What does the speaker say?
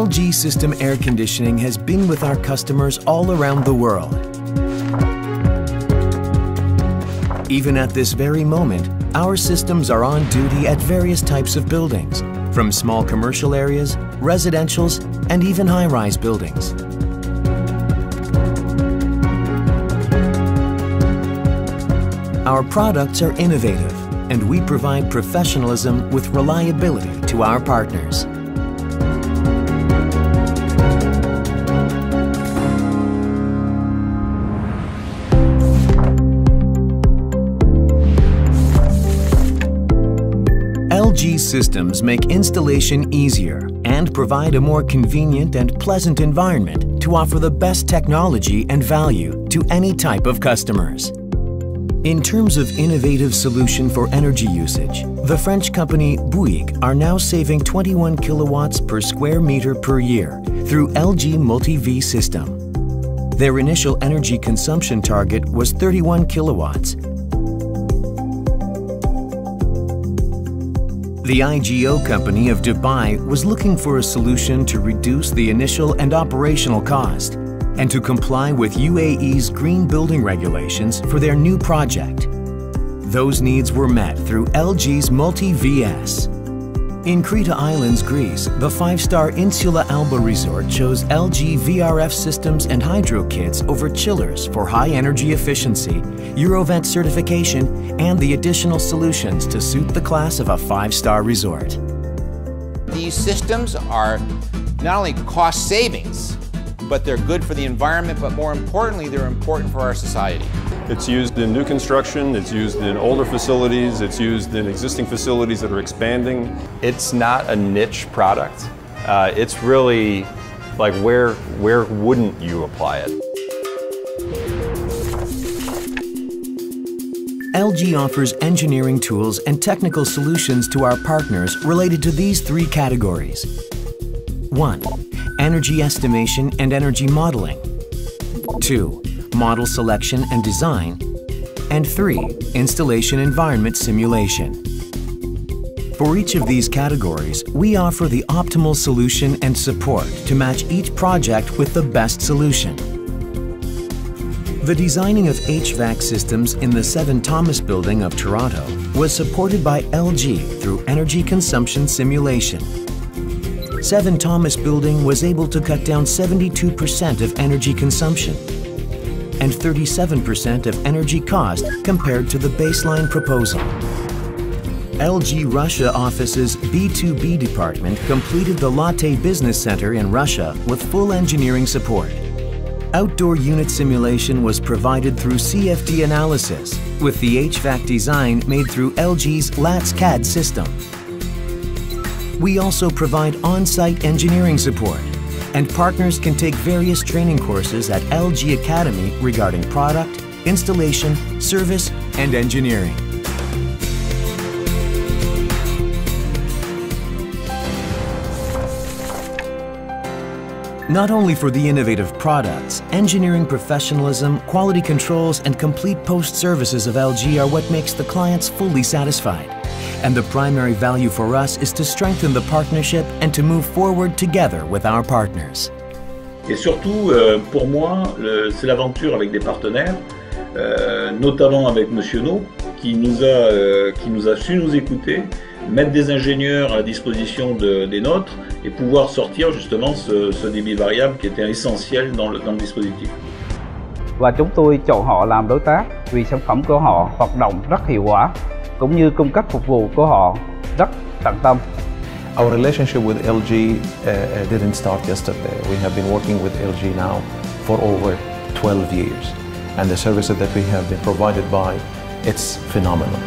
LG System Air Conditioning has been with our customers all around the world. Even at this very moment, our systems are on duty at various types of buildings, from small commercial areas, residentials, and even high-rise buildings. Our products are innovative, and we provide professionalism with reliability to our partners. LG systems make installation easier and provide a more convenient and pleasant environment to offer the best technology and value to any type of customers. In terms of innovative solution for energy usage, the French company Bouygues are now saving 21 kilowatts per square meter per year through LG Multi-V system. Their initial energy consumption target was 31 kilowatts. The IGO company of Dubai was looking for a solution to reduce the initial and operational cost and to comply with UAE's green building regulations for their new project. Those needs were met through LG's Multi-VS. In Crete Islands, Greece, the 5-star Insula Alba Resort chose LG VRF systems and hydro kits over chillers for high energy efficiency, Eurovent certification, and the additional solutions to suit the class of a 5-star resort. These systems are not only cost savings, but they're good for the environment, but more importantly, they're important for our society. It's used in new construction, it's used in older facilities, it's used in existing facilities that are expanding. It's not a niche product. It's really like where wouldn't you apply it? LG offers engineering tools and technical solutions to our partners related to these 3 categories. 1. Energy estimation and energy modeling. 2. Model selection and design. And 3. Installation environment simulation. For each of these categories, we offer the optimal solution and support to match each project with the best solution. The designing of HVAC systems in the 7 Thomas building of Toronto was supported by LG through energy consumption simulation. 7 Thomas building was able to cut down 72% of energy consumption and 37% of energy cost compared to the baseline proposal. LG Russia office's B2B department completed the Lotte Business Center in Russia with full engineering support. Outdoor unit simulation was provided through CFD analysis, with the HVAC design made through LG's LATS CAD system. We also provide on-site engineering support, and partners can take various training courses at LG Academy regarding product, installation, service, and engineering. Not only for the innovative products, engineering professionalism, quality controls, and complete post-services of LG are what makes the clients fully satisfied. And the primary value for us is to strengthen the partnership and to move forward together with our partners. Et surtout, pour moi, c'est l'aventure avec des partenaires, notamment avec Monsieur No, qui nous a su nous écouter, mettre des ingénieurs à la disposition des nôtres et pouvoir sortir justement ce débit variable qui était essentiel dans le dispositif. Và chúng tôi chọn họ làm đối tác vì sản phẩm của họ hoạt động rất hiệu quả, cũng như cung cấp phục vụ của họ rất tận tâm. Our relationship with LG didn't start yesterday. We have been working with LG now for over 12 years, and the services that we have been provided by, it's phenomenal.